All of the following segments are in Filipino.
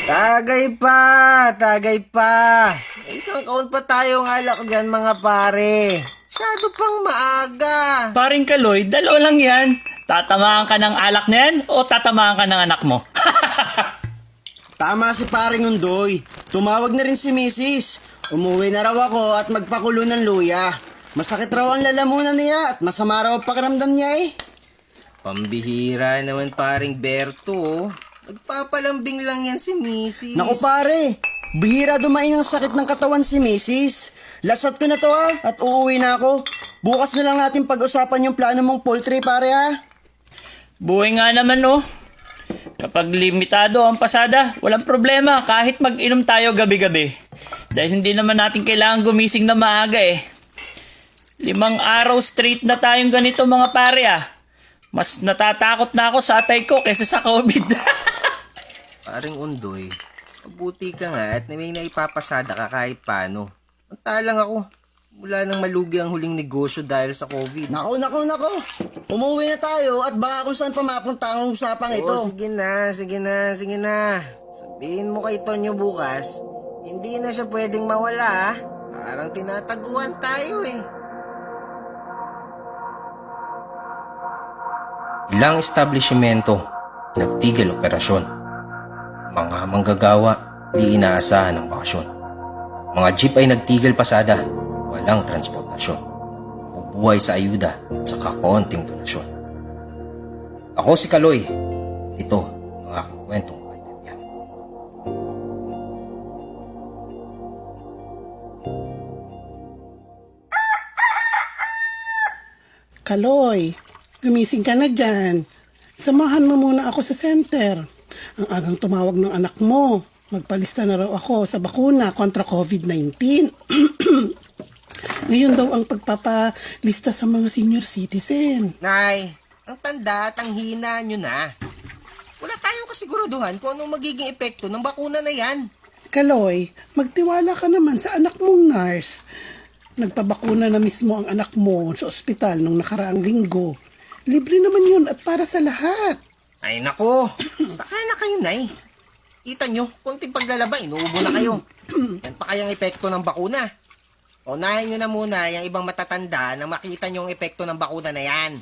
Tagay pa. May isang kaon pa tayong alak dyan mga pare. Masyado pang maaga. Paring Kaloy, dalawa lang yan. Tatamaan ka ng alak na yan o tatamaan ka ng anak mo? Tama si paring Undoy. Tumawag na rin si Mrs. Umuwi na raw ako at magpakulo ng luya. Masakit raw ang lalamunan niya at masama raw ang pakiramdam niya eh. Pambihira naman paring Berto. Nagpapalambing lang yan si Mrs. Naku pare, bihira dumain ang sakit ng katawan si Mrs. Lasat ko na to at uuwi na ako. Bukas na lang natin pag-usapan yung plano mong poultry pare ha. Buhay nga naman oh. Kapag limitado ang pasada, walang problema kahit mag-inom tayo gabi-gabi. Dahil hindi naman natin kailangan gumising na maaga eh. 5 araw straight na tayong ganito mga pare ah. Mas natatakot na ako sa atay ko kaysa sa COVID. Paring Undoy, mabuti ka nga at may naipapasada ka kahit paano. Mantalang ako. Mula nang malugi ang huling negosyo dahil sa COVID. Nako. Umuwi na tayo at baka kung saan pa mapunta ang usapang ito. Sige na. Sabihin mo kay Tonyo bukas, hindi na siya pwedeng mawala ah. Parang tinataguan tayo eh. Ilang establishmento nagtigil operasyon. Mga manggagawa di inaasahan ng bakasyon. Mga jeep ay nagtigil pasada, walang transportasyon. Bubuhay sa ayuda at saka konting donasyon. Ako si Kaloy. Ito ang aking kwentong pandemya. Kaloy, gumising ka na dyan. Samahan mo muna ako sa center. Ang agang tumawag ng anak mo. Magpalista na raw ako sa bakuna kontra COVID-19. Ngayon daw ang pagpapalista sa mga senior citizen. Nay, ang tanda at ang hina nyo na. Wala tayong kasiguraduhan kung anong magiging epekto ng bakuna na yan. Kaloy, magtiwala ka naman sa anak mong nurse. Nagpabakuna na mismo ang anak mo sa ospital nung nakaraang linggo. Libre naman yun at para sa lahat. Ay nako, saka na kayo, Nay. Kita nyo, konting paglalaba, inuubo na kayo. Yan pa kayang epekto ng bakuna. Unahin nyo na muna yung ibang matatanda na makita nyo ang epekto ng bakuna na yan.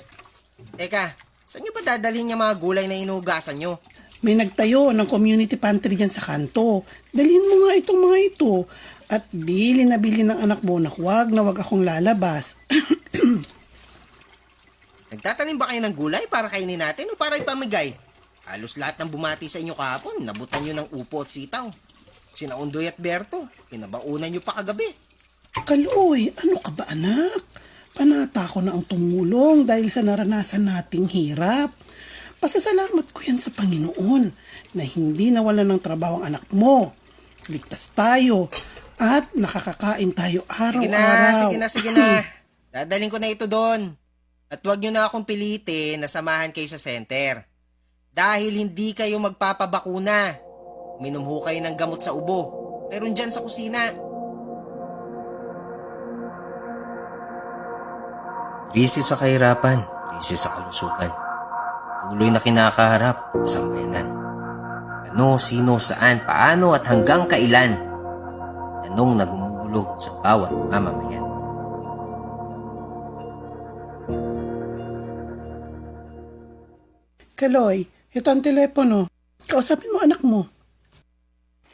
Teka, saan nyo ba dadalhin yung mga gulay na inuugasan nyo? May nagtayo ng community pantry dyan sa kanto. Dalhin mo nga itong mga ito. At bili ng anak mo na wag akong lalabas. Nagtatanim ba kayo ng gulay para kainin natin o para ipamigay? Halos lahat ng bumati sa inyo kahapon, nabutan nyo ng upo at sitaw. Sina Undoy at Berto, pinabaunan nyo pa kagabi. Kaloy, ano ka ba anak? Panata ko na ang tumulong dahil sa naranasan nating hirap. Pasasalamat ko yan sa Panginoon na hindi nawalan ng trabaho ang anak mo. Ligtas tayo at nakakakain tayo araw-araw. Sige na. Dadaling ko na ito doon. At huwag nyo na akong pilitin na samahan kayo sa center. Dahil hindi kayo magpapabakuna. Minom ho kayo ng gamot sa ubo. Meron dyan sa kusina. Krisis sa kahirapan, krisis sa kalusugan. Tuloy na kinakaharap sa bayanan. Ano, sino, saan, paano at hanggang kailan? Tanong na gumugulo sa bawat mamamayan. Kaloy, ito ang telepono. Kausapin mo anak mo.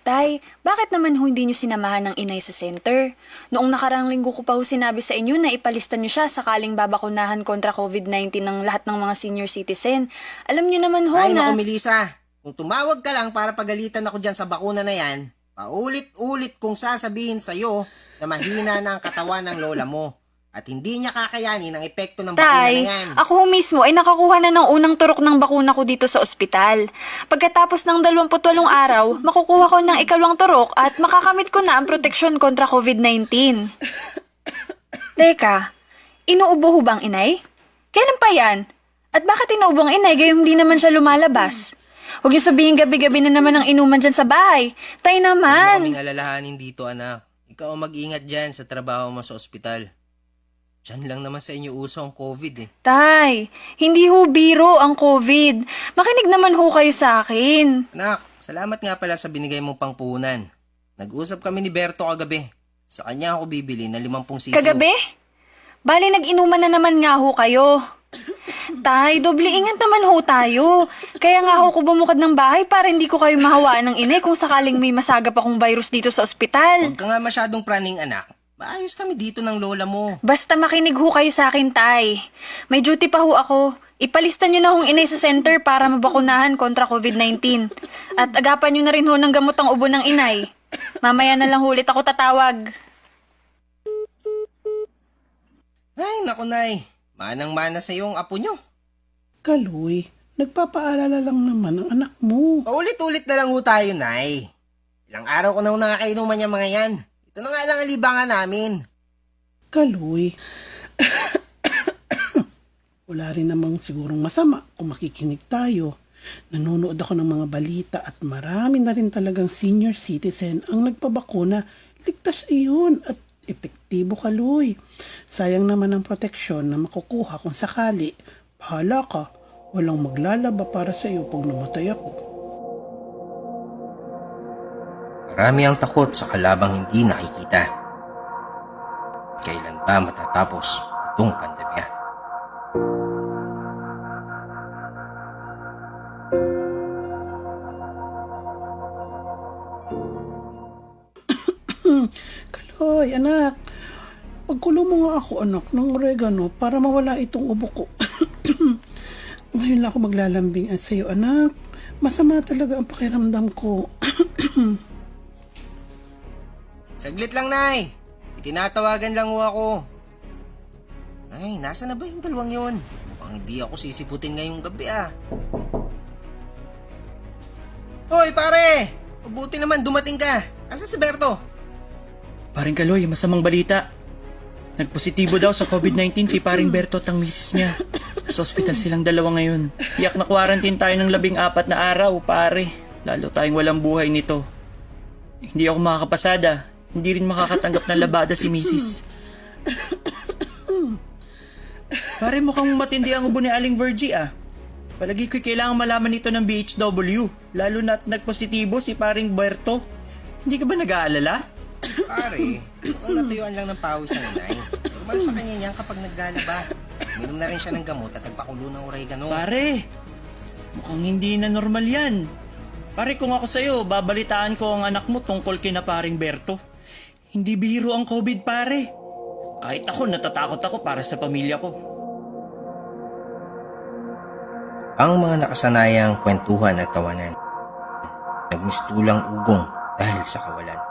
Tay, bakit naman ho hindi nyo sinamahan ng inay sa center? Noong nakarang linggo ko pa ho sinabi sa inyo na ipalista nyo siya sakaling babakunahan kontra COVID-19 ng lahat ng mga senior citizen. Alam nyo naman ho Ay, na... naku Melissa, kung tumawag ka lang para pagalitan ako dyan sa bakuna na yan, paulit-ulit kong sasabihin sa'yo na mahina na ang katawan ng lola mo. At hindi niya kakayanin ang epekto ng bakuna Tay, na yan. ako ho mismo ay nakakuha na ng unang turok ng bakuna ko dito sa ospital. Pagkatapos ng 28 araw, makukuha ko ng ikalawang turok at makakamit ko na ang proteksyon kontra COVID-19. Teka, inuubo ho bang inay? Kailan pa yan? At bakit inuubo ang inay gayong hindi naman siya lumalabas? Huwag niyo sabihin gabi-gabi na naman ang inuman dyan sa bahay. Tay Huwag mo naman. kaming alalahanin dito, anak. Ikaw ang mag-ingat dyan sa trabaho mo sa ospital. Diyan lang naman sa inyo uso ang COVID eh. Tay, hindi ho biro ang COVID. Makinig naman ho kayo sa akin. Anak, salamat nga pala sa binigay mong pangpuhunan. Nag-usap kami ni Berto kagabi. Sa kanya ako bibili na 50 sisiw. Kagabi? Bali, nag-inuman na naman nga ho kayo. Tay, doble ingat naman ho tayo. Kaya nga ho ko bumukod ng bahay para hindi ko kayo mahawaan ng inay kung sakaling may masagap akong virus dito sa ospital. Huwag ka nga masyadong praning anak. Maayos kami dito ng lola mo. Basta makinig ho kayo sa akin, Tay. May duty pa ho ako. Ipalista nyo na hong inay sa center para mabakunahan kontra COVID-19. At agapan nyo na rin ho ng gamot ang ubo ng inay. Mamaya na lang ulit ako tatawag. Ay, naku nay. Manang-mana sa iyo ang apo nyo. Kaloy, nagpapaalala lang naman ang anak mo. Paulit-ulit na lang ho tayo, nay. Ilang araw ko na nakakainuman niya mga yan. Ito na nga lang ang libangan namin. Kaloy, wala rin namang sigurong masama kung makikinig tayo. Nanonood ako ng mga balita at marami na rin talagang senior citizen ang nagpabakuna. Ligtas iyon at epektibo, Kaloy. Sayang naman ang proteksyon na makukuha kung sakali. Bahala ka, walang maglalaba para sa iyo pag namatay ako. Marami ang takot sa kalabang hindi nakikita. Kailan ba matatapos itong pandemya? Kaloy, anak, pagkulo mo nga ako, anak, ng oregano para mawala itong ubo ko. Ngayon lang ako maglalambing sa iyo, anak. Masama talaga ang pakiramdam ko. Saglit lang, nay. Itinatawagan lang ho ako. Ay, nasa na ba yung dalawang yun? Mukhang hindi ako sisiputin ngayong gabi ah. Hoy, pare! Mabuti naman dumating ka. Nasaan si Berto? Paring Kaloy, masamang balita. Nagpositibo daw sa COVID-19 si paring Berto at ang misis niya. Sa ospital silang dalawa ngayon. Tiyak na quarantine tayo ng 14 na araw, pare. Lalo tayong walang buhay nito. Hindi ako makakapasada. Hindi rin makakatanggap ng labada si misis. Pare, mukhang matindi ang ubo ni Aling Virgie ah. Palagi ko'y kailangan malaman ito ng BHW. Lalo na't nagpositibo si paring Berto. Hindi ka ba nag-aalala? Pare, ang natuyuan lang ng pawis ang inay. Normal sa kanya yan kapag naglalaba. Minom na rin siya ng gamot at nagpakulo ng oregano. Pare, mukhang hindi na normal yan. Pare, kung ako sa'yo, babalitaan ko ang anak mo tungkol kina paring Berto. Hindi biro ang COVID, pare. Kahit ako, natatakot ako para sa pamilya ko. Ang mga nakasanayang kwentuhan at tawanan. Nagmistulang ugong dahil sa kawalan.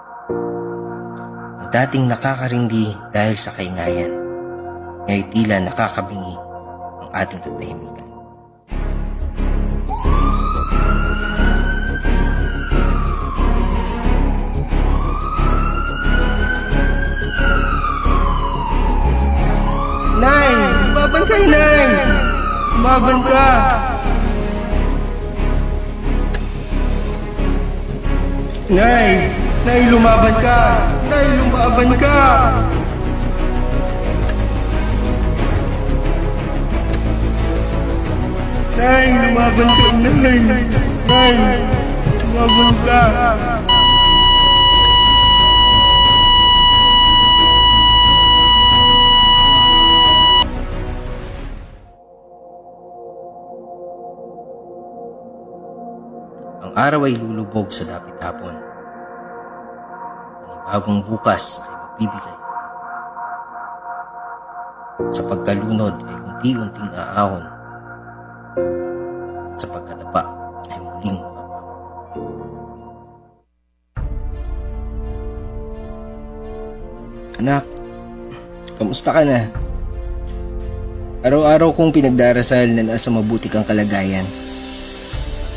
Ang dating nakakarindi dahil sa kaingayan. Ngayon tila nakakabingi ang ating katahimikan. Nay! Lumaban kayo, Nay! Lumaban ka! Nay! Nay, lumaban ka! Nay, lumaban ka! Nay, lumaban ka, Nay! Nay, lumaban ka! Ang araw ay lulubog sa dapit hapon. Ang bagong bukas ay magbibigay. Sa pagkalunod ay unti-unting aahon. Sa pagkadapa ay muling babaw. Anak, kamusta ka na? Araw-araw kong pinagdarasal na nasa mabuti kang kalagayan.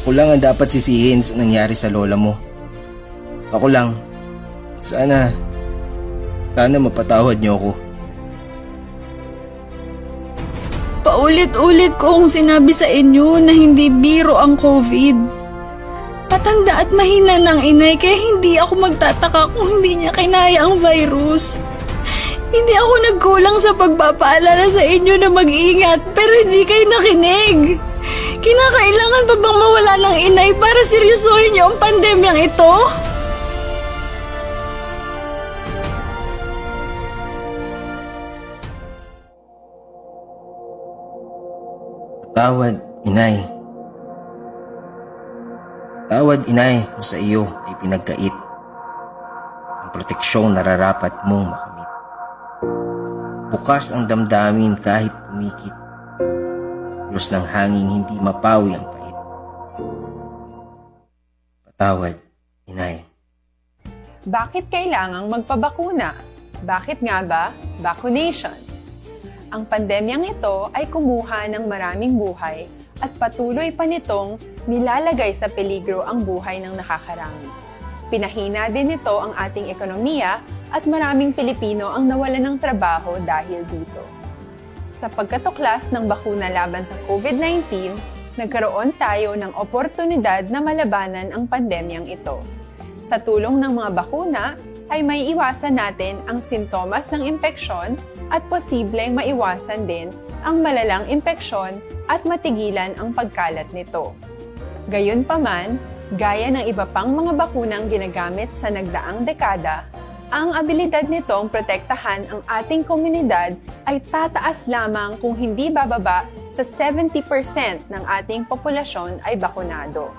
Ako lang ang dapat sisihin sa nangyari sa lola mo. Ako lang. Sana mapatawad niyo ako. Paulit-ulit kong sinabi sa inyo na hindi biro ang COVID. Patanda at mahina ng inay kaya hindi ako magtataka kung hindi niya kinaya ang virus. Hindi ako nagkulang sa pagpapaalala sa inyo na mag-ingat, pero hindi kayo nakinig. Kinakailangan pa bang mawala ng inay para seryosohin niyo ang pandemyang ito? Tawad, inay. Tawad, inay, kung sa iyo ay pinagkait ang proteksyong nararapat mong makamit. Bukas ang damdamin kahit pumikit. Plus ng hangin hindi mapawi ang pait. Patawad, inay. Bakit kailangang magpabakuna? Bakit nga ba vaccination? Ang pandemyang ito ay kumuha ng maraming buhay at patuloy pa nitong nilalagay sa peligro ang buhay ng nakakarami. Pinahina din nito ang ating ekonomiya at maraming Pilipino ang nawalan ng trabaho dahil dito. Sa pagkatuklas ng bakuna laban sa COVID-19, nagkaroon tayo ng oportunidad na malabanan ang pandemyang ito. Sa tulong ng mga bakuna, ay may iwasan natin ang sintomas ng impeksyon at posibleng maiwasan din ang malalang impeksyon at matigilan ang pagkalat nito. Gayunpaman, gaya ng iba pang mga bakunang ginagamit sa nagdaang dekada, ang abilidad nitong protektahan ang ating komunidad ay tataas lamang kung hindi bababa sa 70% ng ating populasyon ay bakunado.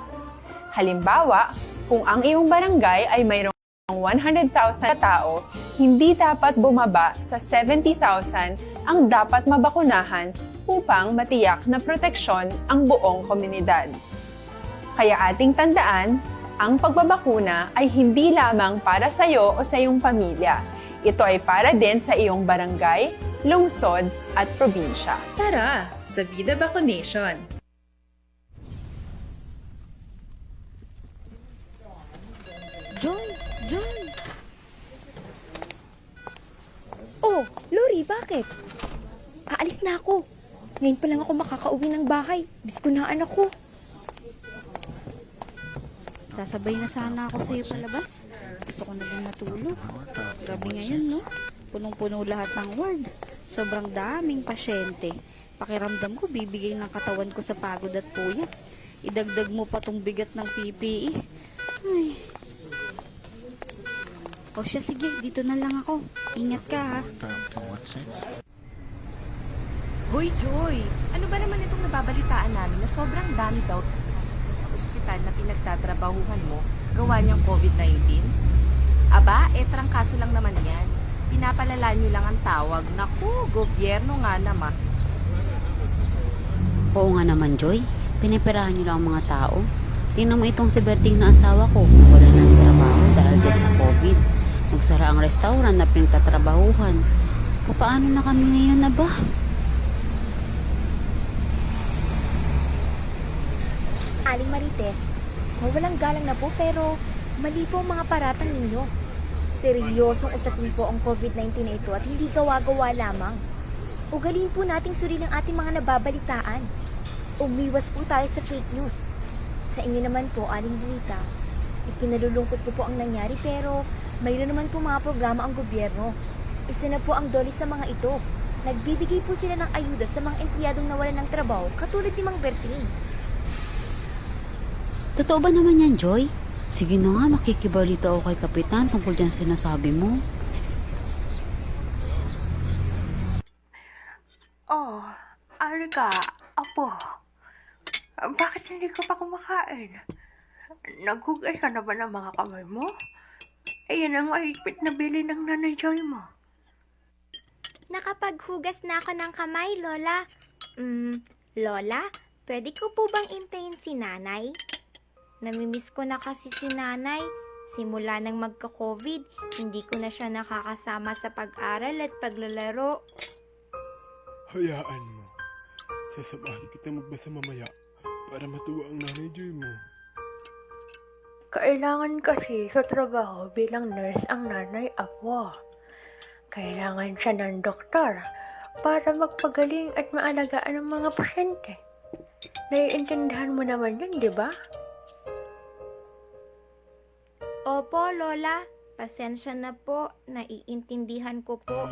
Halimbawa, kung ang iyong barangay ay mayroong 100,000 na tao, hindi dapat bumaba sa 70,000 ang dapat mabakunahan upang matiyak na proteksyon ang buong komunidad. Kaya ating tandaan, ang pagbabakuna ay hindi lamang para sa iyo o sa iyong pamilya. Ito ay para din sa iyong barangay, lungsod at probinsya. Tara, sa Vida Vaccination! Joy! Oh, Lori, bakit? Aalis na ako. Ngayon pa lang ako makakauwi ng bahay. Biskunaan ako. Sasabay na sana ako sa'yo palabas. Gusto ko na din matulog. Grabe ngayon, no? Punong-puno lahat ng ward. Sobrang daming pasyente. Pakiramdam ko, bibigay ng katawan ko sa pagod at puyat. Idagdag mo pa tong bigat ng PPE. Ay. O siya, sige, dito na lang ako. Ingat ka, ha? Hoy, Joy! Ano ba naman itong nababalitaan namin na sobrang dami daw sa ospital na pinagtatrabahuhan mo gawa niyang COVID-19? Aba, trangkaso lang naman yan. Pinapalala niyo lang ang tawag. Naku, gobyerno nga naman. Oo nga naman, Joy. Pinipirahan niyo lang ang mga tao. Tingnan mo itong si Berting na asawa ko. Wala ng trabaho dahil din sa COVID. Nagsara ang restaurant na pinagtatrabahuhan. Paano na kami ngayon na ba? Aling Marites, mawalang galang na po pero mali po ang mga paratang ninyo. Seryosong usapin po ang COVID-19 na ito at hindi gawa-gawa lamang. Ugaliin po nating suri ng ating mga nababalitaan. Umiwas po tayo sa fake news. Sa inyo naman po, Aling Lita, ikinalulungkot ko po ang nangyari pero mayroon naman po mga programa ang gobyerno. Isa na po ang doli sa mga ito. Nagbibigay po sila ng ayuda sa mga empleyadong nawalan ng trabaho katulad ni Mang Berting. Totoo ba naman yan, Joy? Sige na nga, makikibalita ako kay Kapitan tungkol dyan sinasabi mo. Oh, Arga, apo. Bakit hindi ka pa kumakain? Naghugas ka na ba ng mga kamay mo? Ayan ang mahigpit na bili ng Nanay Joy mo. Nakapaghugas na ako ng kamay, Lola. Lola, pwede ko po bang intayin si Nanay? Namimiss ko na kasi si Nanay. Simula nang magka-COVID, hindi ko na siya nakakasama sa pag-aral at paglalaro. Hayaan mo. Sasamahan kita magbasa mamaya para matuwa ang Nanay Joy mo. Kailangan kasi sa trabaho bilang nurse ang nanay apo. Kailangan siya ng doktor para magpagaling at maalagaan ang mga pasyente. Naiintindihan mo naman yun, di ba? Opo, Lola. Pasensya na po. Naiintindihan ko po.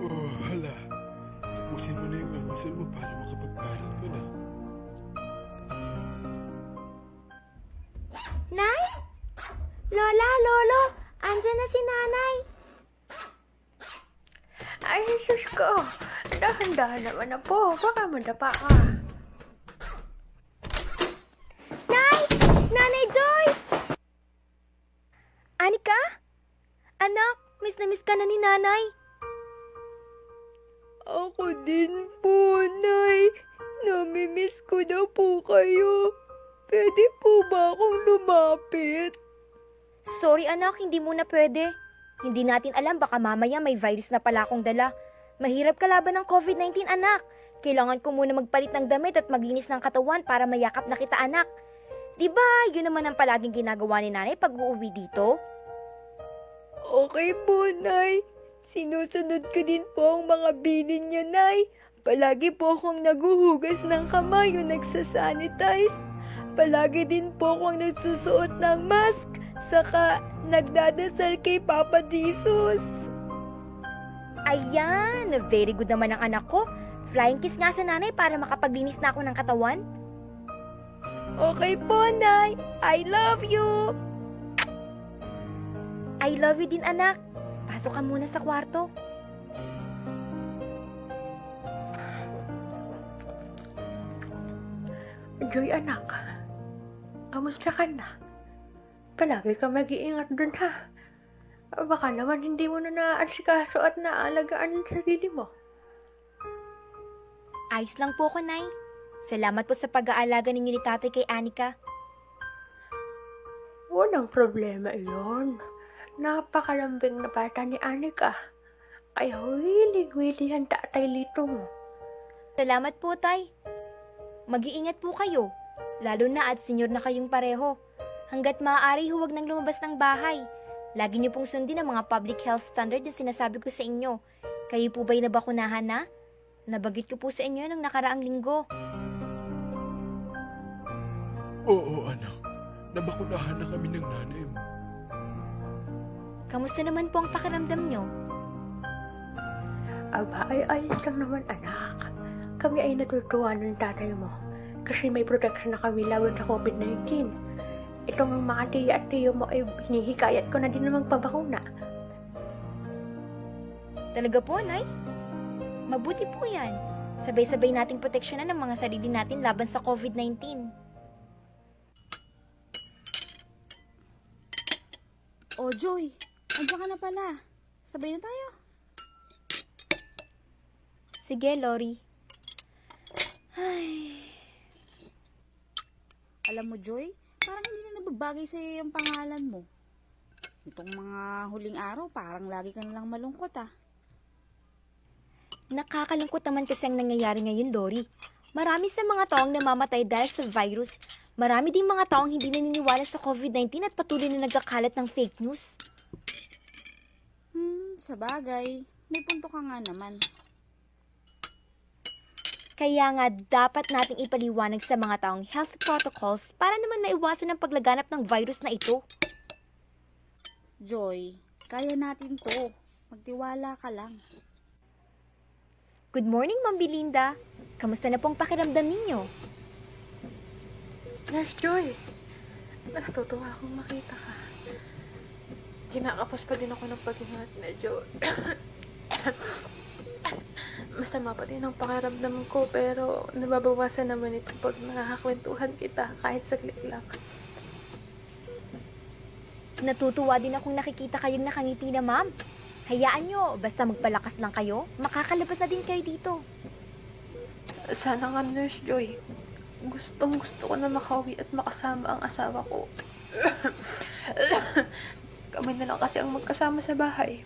Oh, hala. Tapusin mo na yung almusal mo para makapag-aral ka na. Nay? Lola, Lolo, andyan na si Nanay. Ay, Jesus ko. Dahan-dahan naman na po. Baka madapa ka. Nay! Nanay Joy! Anika? Anak, miss na miss ka na ni Nanay. Ako din po, Nay. Namimiss ko na po kayo. Pwede po ba akong lumapit? Sorry anak, hindi muna pwede. Hindi natin alam, baka mamaya may virus na pala akong dala. Mahirap kalaban ng COVID-19 anak. Kailangan ko muna magpalit ng damit at maglinis ng katawan para mayakap na kita anak. Diba, yun naman ang palaging ginagawa ni Nanay pag uuwi dito? Okay po, Nay. Sinusunod ko din po ang mga bilin niyo, Nay. Palagi po akong naguhugas ng kamay o nagsasanitize. Palagi din po akong nagsusuot ng mask. Saka nagdadasal kay Papa Jesus. Ayan, very good naman ang anak ko. Flying kiss nga sa Nanay para makapaglinis na ako ng katawan. Okay po, Nay. I love you. I love you din anak. Pasok ka muna sa kwarto. Joy, anak. Kamusta ka na? Palagi ka mag-iingat dun, ha? Baka naman hindi mo na naaasikaso at naaalagaan ang sarili mo. Ayos lang po ko, Nay. Salamat po sa pag-aalaga ninyo ni Tatay kay Anika. Walang problema iyon. Napakalambing na bata ni Anika. Kaya wilig-wili ang tatay lito mo. Salamat po, Tay. Mag-iingat po kayo. Lalo na at senyor na kayong pareho. Hanggat maaari huwag nang lumabas ng bahay. Lagi niyo pong sundin ang mga public health standard na sinasabi ko sa inyo. Kayo po ba'y nabakunahan na? Nabagit ko po sa inyo nung nakaraang linggo. Oo, anak. Nabakunahan na kami ng nanay mo. Kamusta naman po ang pakiramdam niyo? Aba, ay ayos lang naman, anak. Kami ay natutuwa ng tatay mo. Kasi may protection na kami laban sa COVID-19. Itong mga tiya at tiyo mo ay hinihikayat ko na din na magpabakuna. Talaga po, Nay? Mabuti po yan. Sabay-sabay nating proteksyonan ang mga sarili natin laban sa COVID-19. Oh, Joy, andiyan ka na pala. Sabay na tayo. Sige, Lori. Ay. Alam mo, Joy, parang hindi na nababagay sa'yo yung pangalan mo. Itong mga huling araw, parang lagi ka nalang malungkot ah. Nakakalungkot naman kasi ang nangyayari ngayon, Lori. Marami sa mga taong namamatay dahil sa virus. Marami ding mga taong hindi naniniwala sa COVID-19 at patuloy na nagkakalat ng fake news. Sabagay. May punto ka nga naman. Kaya nga dapat nating ipaliwanag sa mga taong health protocols para naman maiwasan ang paglaganap ng virus na ito. Joy, kaya natin to. Magtiwala ka lang. Good morning, Ma'am Belinda. Kamusta na pong pakiramdam ninyo? Nurse Joy, natutuwa akong makita ka. Kinakapos pa din ako ng pag-ingat. Medyo masama pa din ang pakiramdam ko, pero nababawasan naman ito pag nakakakwentuhan kita kahit saglit lang. Natutuwa din akong nakikita kayong nakangiti na, Ma'am. Hayaan nyo, basta magpalakas lang kayo, makakalabas na din kayo dito. Sana nga, Nurse Joy. Gustong gusto ko na makauwi at makasama ang asawa ko. Kami na lang kasi ang magkasama sa bahay.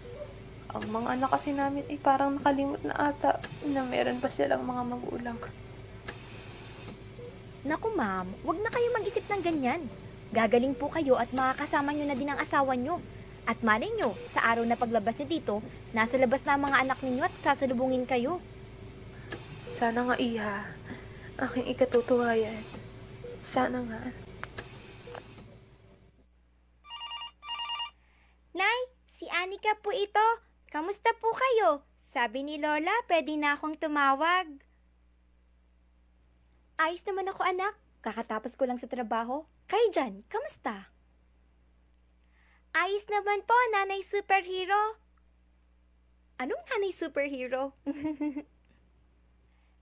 Ang mga anak kasi namin ay parang nakalimot na ata na meron pa silang mga magulang. Naku, Ma'am, wag na kayo mag-isip ng ganyan. Gagaling po kayo at makakasama nyo na din ang asawa nyo. At malay nyo, sa araw na paglabas nyo dito, nasa labas na ang mga anak ninyo at sasalubungin kayo. Sana nga, Iha. Aking ikatutuwa yan. Sana nga. Nay, si Anika po ito. Kamusta po kayo? Sabi ni Lola, pwede na akong tumawag. Ayos naman ako, anak. Kakatapos ko lang sa trabaho. Kayo dyan, kamusta? Ayos naman po, nanay superhero. Anong nanay superhero?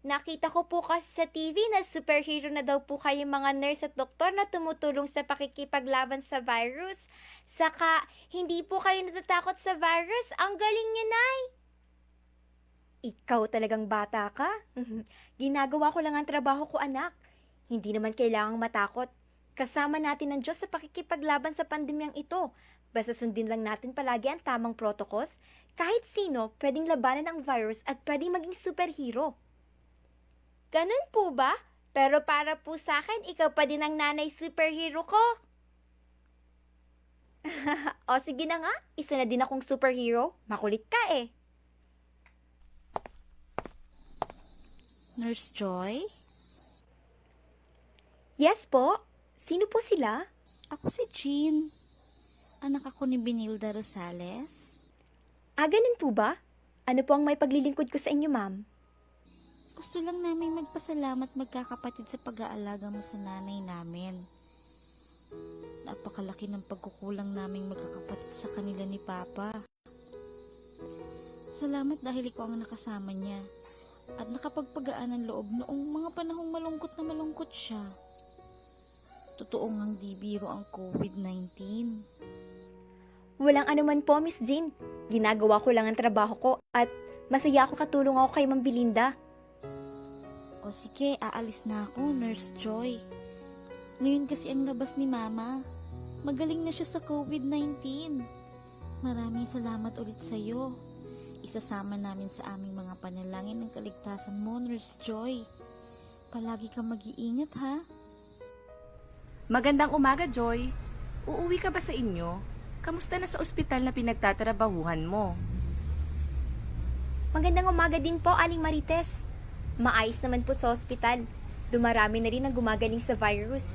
Nakita ko po kasi sa TV na superhero na daw po kayo mga nurse at doktor na tumutulong sa pakikipaglaban sa virus. Saka, hindi po kayo natatakot sa virus. Ang galing niyo, Nay! Ikaw talagang bata ka. Ginagawa ko lang ang trabaho ko, anak. Hindi naman kailangang matakot. Kasama natin ang Diyos sa pakikipaglaban sa pandemyang ito. Basta sundin lang natin palagi ang tamang protocols. Kahit sino, pwedeng labanan ang virus at pwedeng maging superhero. Ganun po ba? Pero para po sa akin, ikaw pa din ang nanay superhero ko. O sige na nga, isa na din akong superhero. Makulit ka eh. Nurse Joy? Yes po. Sino po sila? Ako si Jean. Anak ako ni Benilda Rosales. Ganun po ba? Ano po ang may paglilingkod ko sa inyo, ma'am? Gusto lang namin magpasalamat magkakapatid sa pag-aalaga mo sa nanay namin. Napakalaki ng pagkukulang naming magkakapatid sa kanila ni Papa. Salamat dahil ikaw ang nakasama niya at nakapagpagaan ng loob noong mga panahong malungkot siya. Totoo ngang di biro ang COVID-19. Walang anuman po, Miss Jean. Ginagawa ko lang ang trabaho ko at masaya ako katulong ako kay Ma'am Belinda. O sige, aalis na ako, Nurse Joy. Ngayon kasi ang labas ni Mama. Magaling na siya sa COVID-19. Maraming salamat ulit sa'yo. Isasama namin sa aming mga panalangin ng kaligtasan mo, Nurse Joy. Palagi kang mag-iingat, ha? Magandang umaga, Joy. Uuwi ka ba sa inyo? Kamusta na sa ospital na pinagtatrabahuhan mo? Magandang umaga din po, Aling Marites. Maayos naman po sa ospital. Dumarami na rin ang gumagaling sa virus.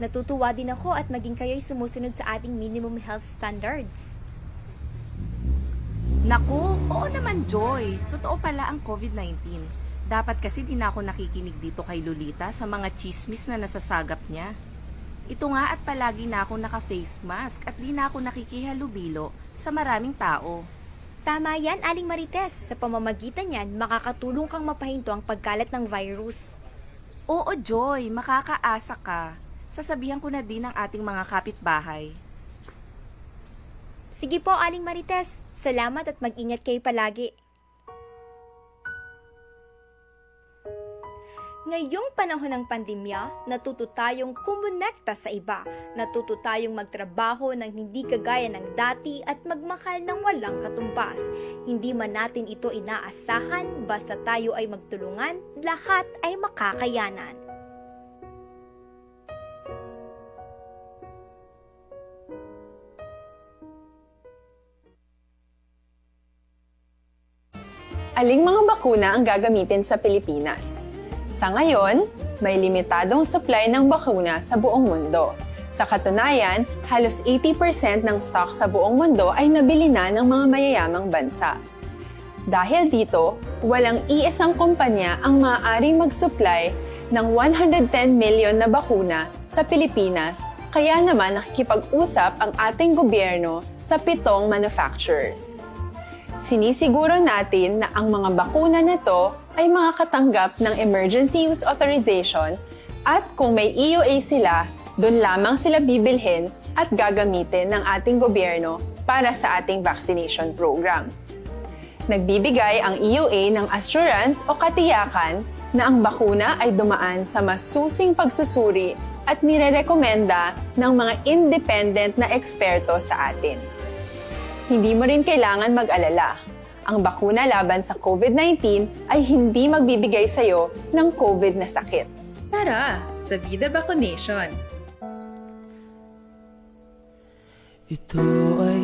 Natutuwa din ako at maging kayo'y sumusunod sa ating minimum health standards. Naku, oo naman, Joy. Totoo pala ang COVID-19. Dapat kasi di na ako nakikinig dito kay Lolita sa mga chismis na nasasagap niya. Ito nga at palagi na ako naka-face mask at di na ako nakikihalubilo sa maraming tao. Tama yan, Aling Marites. Sa pamamagitan yan, makakatulong kang mapahinto ang pagkalat ng virus. Oo, Joy, makakaasa ka. Sasabihan ko na din ang ating mga kapitbahay. Sige po, Aling Marites. Salamat at mag-ingat kayo palagi. Ngayong panahon ng pandemya, natuto tayong kumonekta sa iba. Natuto tayong magtrabaho ng hindi kagaya ng dati at magmahal ng walang katumbas. Hindi man natin ito inaasahan, basta tayo ay magtulungan, lahat ay makakayanan. Aling mga bakuna ang gagamitin sa Pilipinas? Sa ngayon, may limitadong supply ng bakuna sa buong mundo. Sa katunayan, halos 80% ng stock sa buong mundo ay nabili na ng mga mayayamang bansa. Dahil dito, walang iisang kumpanya ang maaaring mag-supply ng 110 million na bakuna sa Pilipinas, kaya naman nakikipag-usap ang ating gobyerno sa 7 manufacturers. Sinisiguro natin na ang mga bakuna nito ay makakatanggap ng Emergency Use Authorization at kung may EUA sila, doon lamang sila bibilhin at gagamitin ng ating gobyerno para sa ating vaccination program. Nagbibigay ang EUA ng assurance o katiyakan na ang bakuna ay dumaan sa masusing pagsusuri at nirerekomenda ng mga independent na eksperto sa atin. Hindi mo rin kailangan mag-alala. Ang bakuna laban sa COVID-19 ay hindi magbibigay sa'yo ng COVID na sakit. Tara, sa Vida Vaccination! Ito ay